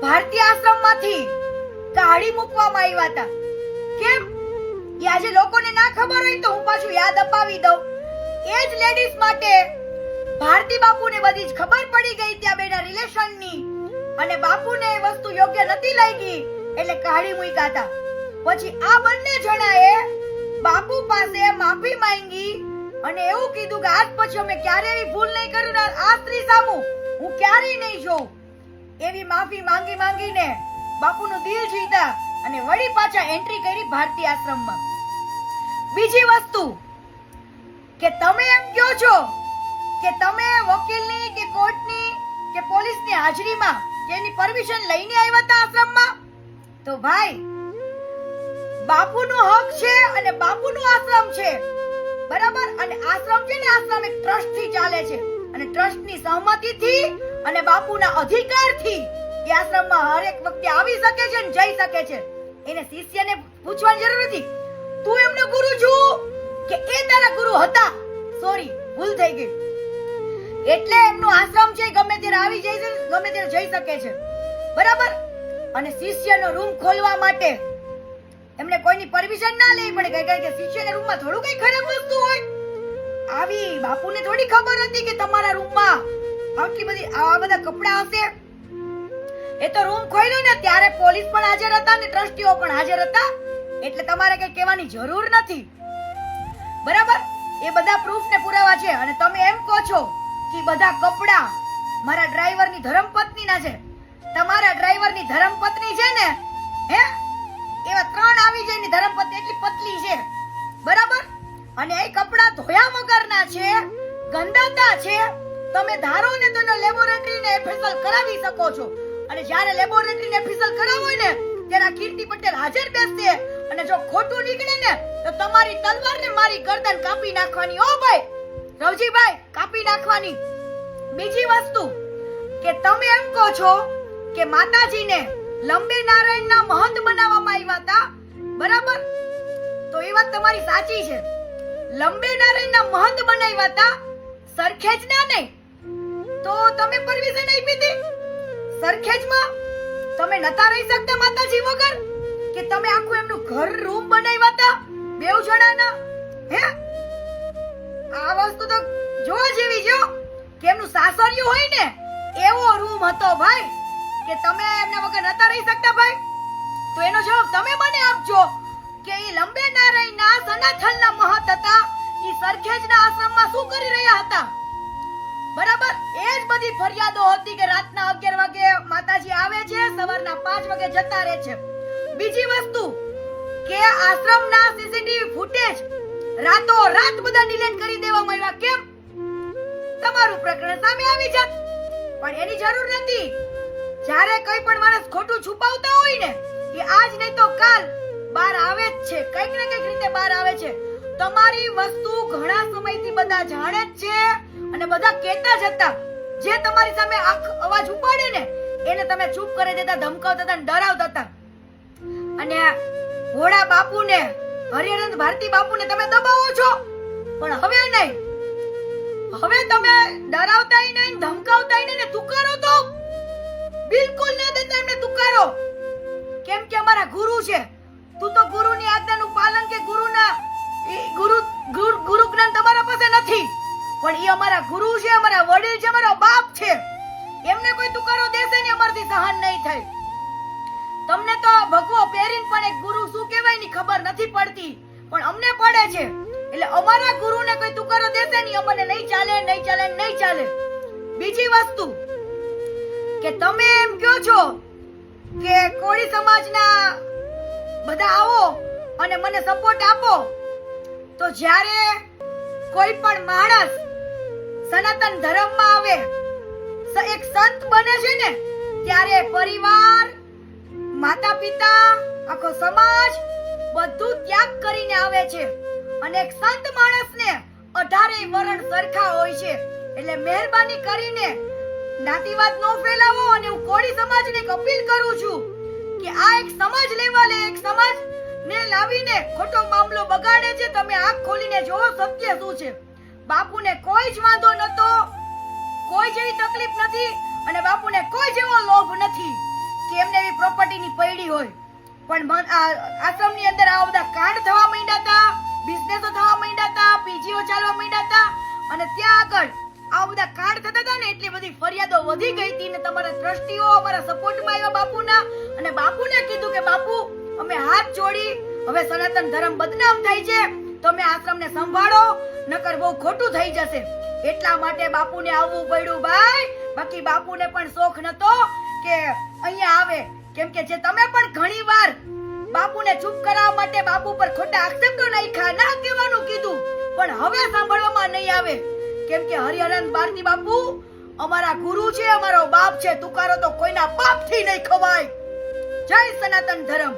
ભારતીય આશ્રમમાંથી કાઢી મૂકવામાં આવ્યા હતા. કેમ? એ આજે લોકોને ના ખબર હોય તો હું પાછું યાદ અપાવી દઉં. એ જ લેડીઝ માટે ભારતી બાપુને બધી જ ખબર પડી ગઈ ત્યાં બેના રિલેશનની, અને બાપુને એ વસ્તુ યોગ્ય નથી લાગી એટલે કાઢી મૂક્યા હતા. પછી આ બંને જણાએ બાપુ પાસે માફી માંગી અને એવું કીધું કે આજ પછી અમે ક્યારેય એવી ભૂલ નહીં કરું ને આ સ્ત્રી સામું હું ક્યારેય નહીં જોઉં. એવી માફી માંગીને બાપુનું દિલ જીતા અને વળી પાછા એન્ટ્રી કરી ભારતીય આશ્રમમાં. બીજી વસ્તુ કે તમે એમ કહો છો કે તમે વકીલની કે કોર્ટની કે પોલીસની હાજરીમાં તેની પરમિશન લઈને આવ્યા હતા આશ્રમમાં, તો ભાઈ બાપુનો હક છે અને બાપુનું આશ્રમ છે, બરાબર? અને આશ્રમ છે ને, આશ્રમ એક ટ્રસ્ટ થી ચાલે છે અને ટ્રસ્ટ ની સહમતિથી અને બાપુના અધિકારથી એ આશ્રમમાં હરેક વ્યક્તિ આવી શકે છે અને જઈ શકે છે. એને શિષ્યને પૂછવાની જરૂર નથી તું એમનો ગુરુ છો કે એ તારા ગુરુ હતા. સોરી, ભૂલ થઈ ગઈ. એટલે એમનો આશ્રમ છે, ગમે ત્યારે આવી જાય છે, ગમે ત્યારે જઈ શકે છે, બરાબર? અને શિષ્યનો રૂમ ખોલવા માટે એમને કોઈની પરમિશન ના લેવી પડે, કારણ કે શિષ્યના રૂમમાં થોડું કઈ ખરાબ વસ્તુ હોય. આવી બાપુને થોડી ખબર હતી કે તમારા રૂમમાં આટલી બધી આવા બધા કપડા હશે. એ તો રૂમ ખોલ્યો ને ત્યારે પોલીસ પણ હાજર હતા ને ટ્રસ્ટીઓ પણ હાજર હતા, એટલે તમારે કઈ કહેવાની જરૂર નથી, બરાબર? એ બધા પ્રૂફ ને પુરાવા છે. અને તમે એમ કહો છો કે બધા કપડા મારા ડ્રાઈવરની ધર્મપત્નીના છે. તમારા ડ્રાઈવરની ધર્મપત્ની છે ને, હે, એવા 3 આવી જાય ની ધર્મપત્ની એટલી પતલી છે, બરાબર? અને એ કપડા ધોયા વગરના છે, ગંદાતા છે. તમે ધારો ને તો લેબોરેટરીને એફએસએલ કરાવી શકો છો. અને જ્યારે લેબોરેટરીને એફએસએલ કરાવો ને ત્યારે કીર્તિ પટેલ હાજર બેસશે અને જો ખોટું નીકળે ને તો તમારી તલવારને મારી ગરદન કાપી નાખવાની. ઓ ભાઈ રવજીભાઈ, કાપી નાખવાની. બીજી વસ્તુ કે તમે એમ કહો છો કે માતાજીને લંબે નારાયણના મહંત બનાવવામાં આવ્યા હતા, બરાબર? તો એ વાત તમારી સાચી છે. લંબે નારાયણના મહંત બનાવ્યા હતા, સરખેજના નહીં. તો તમે પરમિશન આપી હતી સરખેજમાં? તમે નતા રહી શકતા માતાજી વગર? કે તમે આખું એમનું ઘર રૂમ બનાવ્યા હતા બેવ જણાના? હે, આ વસ્તુ તો જોવા જેવી છે કે એમનું સાસરિયું હોય ને એવો રૂમ હતો ભાઈ, કે તમે એમના વગર નતા રહી શકતા ભાઈ. તો એનો જવાબ તમે મને આપજો કે એ લંબે નારાયણના સનાથનના મહંત હતા, એ સરખેજના આશ્રમમાં શું કરી રહ્યા હતા, બરાબર? એ જ બધી ફરિયાદો હતી કે રાતના 11 વાગે માતાજી આવે છે, સવારના 5 વાગે જતા રહે છે. બીજી વસ્તુ કે આશ્રમના સીસીટીવી ફૂટેજ રાતો રાત બધા ડિલીટ કરી દેવામાં આવ્યા. કેમ? તમારું પ્રકરણ સામે આવી જાત. પણ એની જરૂર નથી. જ્યારે કોઈ પણ માણસ ખોટું છુપાવતા હોય ને એ આજ નહીં તો કાલ બહાર આવે જ છે, કંઈક ને કંઈક રીતે બહાર આવે છે. તમારી વસ્તુ ઘણા સમયથી બધા જાણે જ છે અને બધા કહેતા જ હતા. જે તમારી સામે અવાજ ઉપાડે ને એને તમે ચૂપ કરી દેતા, ધમકાવતા હતા, ડરાવતા હતા. અને ભોળા બાપુને, હરિહરનંદ ભારતી બાપુને તમે દબાવો છો, પણ હવે નહીં. હવે તમે ડરાવતાય નહીં, ધમકાવતાય નહીં ને તુકારો તો બિલકુલ ના દેતા એમને તુકારો. કેમ કે અમારા ગુરુ છે. તું તો ગુરુની આજ્ઞાનું પાલન કે ગુરુ જ્ઞાન તમારા પાસે નથી, પણ એ અમારા ગુરુ છે, અમારા વડીલ છે, અમારા બાપ છે. એમને કોઈ તુકારો દેશે ને અમારથી સહન નહીં થાય. તમને તો ભગવો પહેરીને પણ એક ગુરુ શું કહેવાય ની ખબર નથી પડતી, પણ અમને પડે છે. એટલે અમારા ગુરુને કોઈ તુકારો દેશે ને અમને નહીં ચાલે, નહીં ચાલે, નહીં ચાલે. બીજી વસ્તુ કે તમે એમ કહો છો કે કોળી સમાજના બધા આવો અને મને સપોર્ટ આપો, તો જ્યારે કોઈ પણ માણસ સનાતન ધર્મમાં આવે, એક સંત બને છે ને, ત્યારે પરિવાર, માતા પિતા, આખો સમાજ બધું ત્યાગ કરીને આવે છે. અને એક સંત માણસને 18 વરણ સરખા હોય છે. એટલે મહેરબાની કરીને જ્ઞાતિવાદ નો ફેલાવો. અને હું કોળી સમાજને એક અપીલ કરું છું કે આ એક સમાજ લેવલે, એક સમાજ ને લાવીને ખોટો મામલો બગાડે છે. તમે આંખ ખોલીને જોવો સત્ય શું છે. બાપુને કોઈ જ વાંધો નતો, કોઈ જેવી તકલીફ નથી અને બાપુને કોઈ જેવો લોભ નથી કે પછી એમને એવી પ્રોપર્ટીની પૈડી હોય. પણ આશ્રમની અંદર આવા બધા કાંડ થવા માંડ્યા હતા, બિઝનેસો થવા માંડ્યા હતા, પીજીઓ ચાલવા માંડ્યા હતા, અને ત્યાં આગળ આવા બધા કાંડ થતા હતા ને એટલી બધી ફરિયાદો વધી ગઈ હતી ને તમારા ટ્રસ્ટીઓ અમારા સપોર્ટમાં આવ્યા બાપુના, અને બાપુને કીધું કે બાપુ અમે હાથ જોડી, હવે સનાતન ધર્મ બદનામ થાય છે, તમે આશ્રમને સંભાળો, નકર બહુ ખોટું થઈ જશે. એટલા માટે બાપુને આવવું પડ્યું ભાઈ. બાકી બાપુને પણ શોખ નતો કે અહીંયા આવે, કેમ કે જે તમે પણ ઘણીવાર બાપુને ચૂપ કરાવવા માટે બાપુ પર ખોટા આક્ષેપો નાખ્યા, ના કહેવાનું કીધું, પણ હવે સાંભળવામાં નહીં આવે, કેમ કે હરિહરન ભારતી બાપુ અમારા ગુરુ છે, અમારો બાપ છે. તુકારો તો કોઈના બાપથી નહીં ખવાય. જય સનાતન ધર્મ.